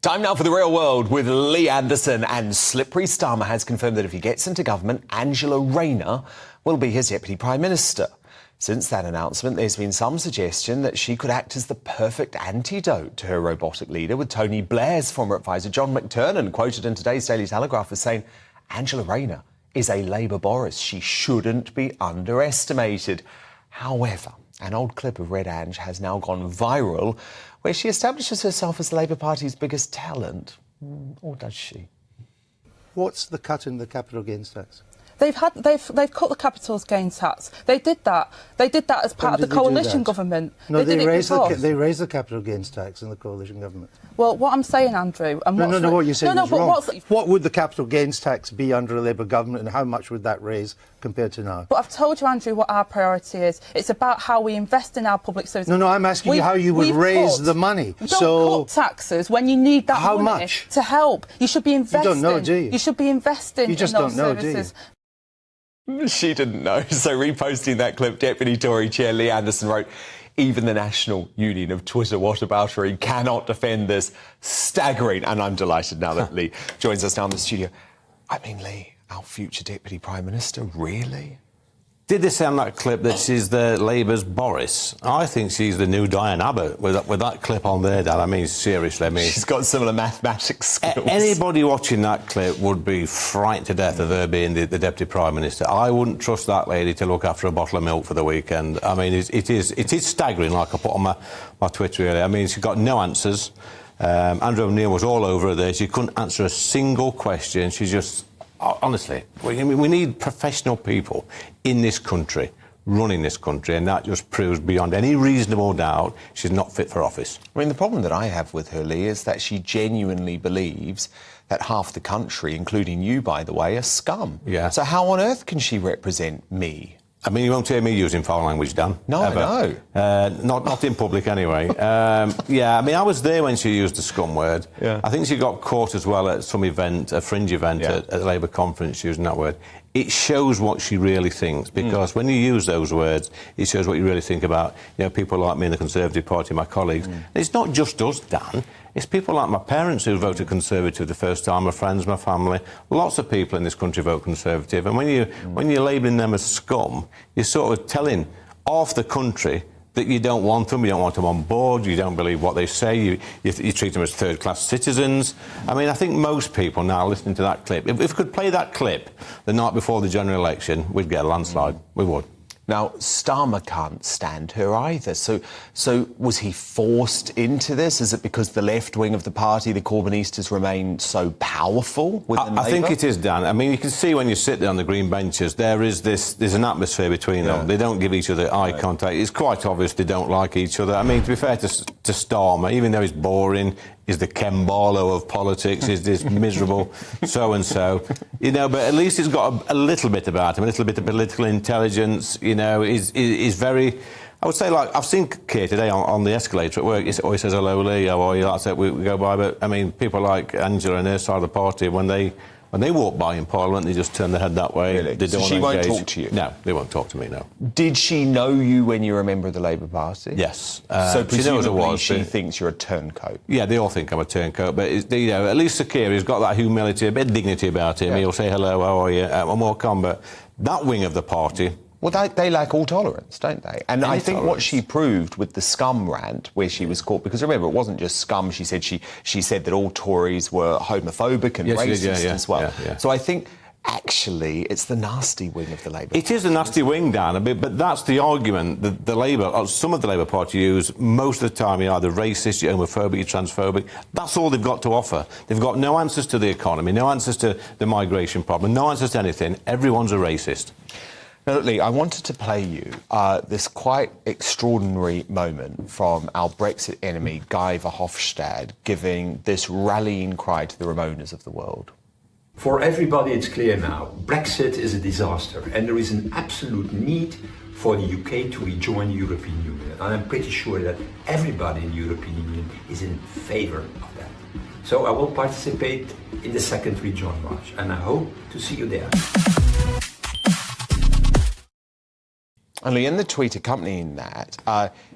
Time now for the real world with Lee Anderson, and Slippery Starmer has confirmed that if he gets into government, Angela Rayner will be his deputy prime minister. Since that announcement, there's been some suggestion that she could act as the perfect antidote to her robotic leader, with Tony Blair's former advisor John McTernan quoted in today's Daily Telegraph as saying Angela Rayner is a Labour Boris. She shouldn't be underestimated. However, an old clip of Red Ange has now gone viral where she establishes herself as the Labour Party's biggest talent. Or does she? What's the cut in the capital gains tax? They've cut the capital gains tax. They did that. They did that as part of the coalition government. No, they raised the capital gains tax in the coalition government. Well, what I'm saying, Andrew, and what you're saying is wrong. But what would the capital gains tax be under a Labour government, and how much would that raise compared to now? But I've told you, Andrew, what our priority is. It's about how we invest in our public services. No, I'm asking you how you would raise the money. Don't cut taxes when you need that money much? To help. You should be investing. You don't know, do you? You should be investing. You just in those don't know, services. do you? She didn't know. So reposting that clip, Deputy Tory Chair Lee Anderson wrote, even the National Union of Twitter whataboutery cannot defend this. Staggering. And I'm delighted now that Lee joins us now in the studio. I mean, Lee, our future Deputy Prime Minister, really? Did they say on that clip that she's the Labour's Boris? I think she's the new Diane Abbott with that clip on there, Dad. I mean, seriously, she's got similar mathematics skills. Anybody watching that clip would be frightened to death of her being the Deputy Prime Minister. I wouldn't trust that lady to look after a bottle of milk for the weekend. I mean, it is staggering, like I put on my Twitter earlier. I mean, she got no answers. Andrew O'Neill was all over her there. She couldn't answer a single question. She just... Honestly, we need professional people in this country, running this country, and that just proves beyond any reasonable doubt she's not fit for office. I mean, the problem that I have with her, Lee, is that she genuinely believes that half the country, including you, by the way, are scum. Yeah. So how on earth can she represent me? I mean, you won't hear me using foul language, Dan. No, ever. No. Not in public, anyway. Yeah, I mean, I was there when she used the scum word. Yeah. I think she got caught as well at some event, a fringe event at a Labour conference using that word. It shows what she really thinks, because when you use those words, it shows what you really think about, people like me in the Conservative Party, my colleagues. It's not just us, Dan. It's people like my parents who voted Conservative the first time, my friends, my family. Lots of people in this country vote Conservative. And when you're labelling them as scum, you're sort of telling half the country that you don't want them on board, you don't believe what they say, you treat them as third-class citizens. I mean, I think most people now listening to that clip, if we could play that clip the night before the general election, we'd get a landslide. We would. Now, Starmer can't stand her either. So was he forced into this? Is it because the left wing of the party, the Corbynistas, remain so powerful within Labour? I think it is, Dan. I mean, you can see when you sit there on the green benches, there's an atmosphere between them. They don't give each other eye contact. It's quite obvious they don't like each other. I mean, to be fair to Starmer, even though he's boring, is the Ken Barlow of politics, is this miserable so-and-so, but at least he's got a little bit about him, a little bit of political intelligence, is very... I would say, like, I've seen Keir today on the escalator at work. He says, hello, Lee, how are you? That's it, we go by. But, I mean, people like Angela and her side of the party, when they walk by in Parliament, they just turn their head that way. Really? They don't so she won't talk to you? No, they won't talk to me, no. Did she know you when you were a member of the Labour Party? Yes. So presumably she thinks you're a turncoat? Yeah, they all think I'm a turncoat. But, at least Sir Keir, he's got that humility, a bit of dignity about him. Yeah. He'll say, hello, how are you? And walk on. But that wing of the party... Well, they lack all tolerance, don't they? And I think what she proved with the scum rant, where she was caught, because remember, it wasn't just scum. She said that all Tories were homophobic and racist as well. Yeah. So I think, actually, it's the nasty wing of the Labour Party. It is the nasty wing, Dan, but that's the argument that some of the Labour Party use most of the time. You're either racist, you're homophobic, you're transphobic. That's all they've got to offer. They've got no answers to the economy, no answers to the migration problem, no answers to anything. Everyone's a racist. Now, Lee, I wanted to play you this quite extraordinary moment from our Brexit enemy, Guy Verhofstadt, giving this rallying cry to the Ramonas of the world. For everybody, it's clear now, Brexit is a disaster, and there is an absolute need for the UK to rejoin the European Union. And I'm pretty sure that everybody in the European Union is in favour of that. So I will participate in the second rejoin march, and I hope to see you there. And Lee, in the tweet accompanying that,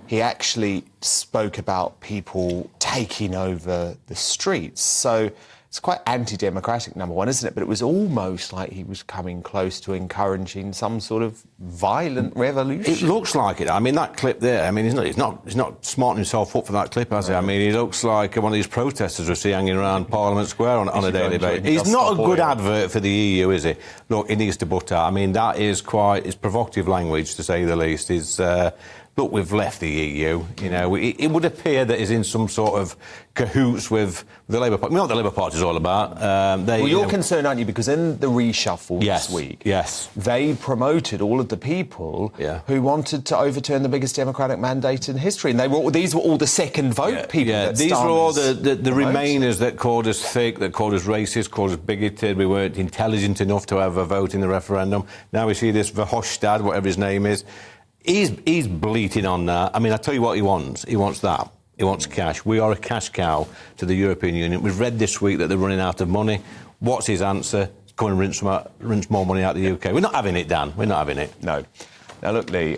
he actually spoke about people taking over the streets. So it's quite anti-democratic, number one, isn't it? But it was almost like he was coming close to encouraging some sort of violent revolution. It looks like it. I mean, that clip there, I mean, he's not smarting himself up for that clip, has he? I mean, he looks like one of these protesters we see hanging around Parliament Square on a daily basis. He's not a good advert for the EU, is he? Look, he needs to butt out. I mean, that is it's provocative language, to say the least. Look, we've left the EU, you know. It would appear that he's in some sort of cahoots with the Labour Party. We know what the Labour Party is all about. Well, you're concerned, aren't you? Because in the reshuffle this week, they promoted all of the people who wanted to overturn the biggest democratic mandate in history. And these were all the second vote people. Yeah, these were all the Remainers that called us thick, that called us racist, called us bigoted. We weren't intelligent enough to have a vote in the referendum. Now we see this Verhofstadt, whatever his name is. He's bleating on that. I mean, I tell you what he wants. He wants that. He wants cash. We are a cash cow to the European Union. We've read this week that they're running out of money. What's his answer? Come and rinse more money out of the UK. We're not having it, Dan. We're not having it. No. Now, look, Lee,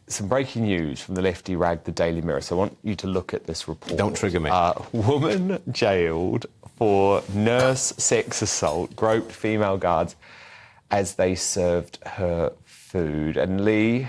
some breaking news from the lefty rag, the Daily Mirror. So I want you to look at this report. Don't trigger me. Woman jailed for nurse sex assault, groped female guards as they served her food. And Lee,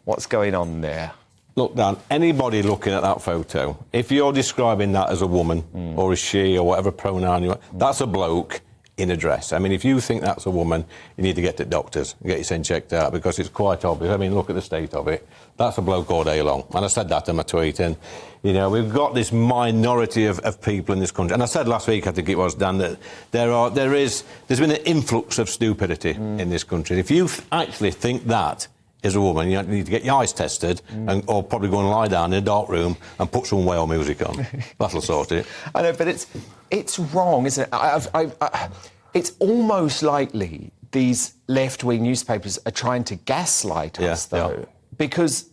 what's going on there? Look, Dan, anybody looking at that photo, if you're describing that as a woman or a she or whatever pronoun you want, that's a bloke in a dress. I mean, if you think that's a woman, you need to get to doctors and get your sin checked out, because it's quite obvious. I mean, look at the state of it. That's a bloke all day long. And I said that in my tweet. And, you know, we've got this minority of people in this country. And I said last week, I think it was, Dan, that there's been an influx of stupidity in this country. If you actually think that is a woman, you need to get your eyes tested or probably go and lie down in a dark room and put some whale music on. That'll sort it. I know, but it's wrong, isn't it? It's almost likely these left-wing newspapers are trying to gaslight us, though, because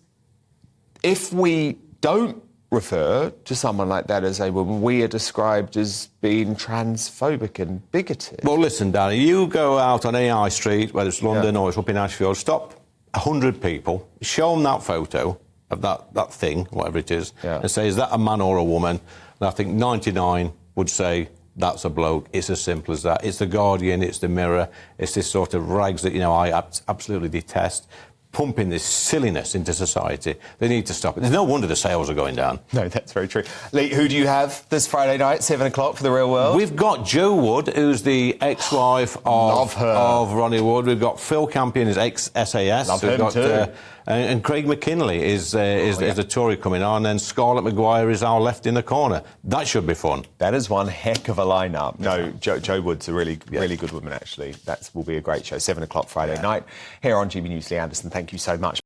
if we don't refer to someone like that as a woman, we are described as being transphobic and bigoted. Well, listen, Danny, you go out on AI Street, whether it's London or it's up in Ashfield, stop 100 people, show them that photo of that thing, whatever it is, and say, is that a man or a woman? And I think 99 would say, that's a bloke. It's as simple as that. It's the Guardian, it's the Mirror, it's this sort of rags that, you know, I absolutely detest, pumping this silliness into society. They need to stop it. There's no wonder the sales are going down. No, that's very true. Lee, who do you have this Friday night, 7 o'clock, for The Real World? We've got Jo Wood, who's the ex-wife of Ronnie Wood. We've got Phil Campion, his ex-SAS. Love him too. And Craig McKinley is a Tory coming on, and Scarlett Maguire is our left in the corner. That should be fun. That is one heck of a lineup. No, Jo Wood's a really good woman, actually. That will be a great show. 7 o'clock Friday night here on GB News. Lee Anderson, thank you so much.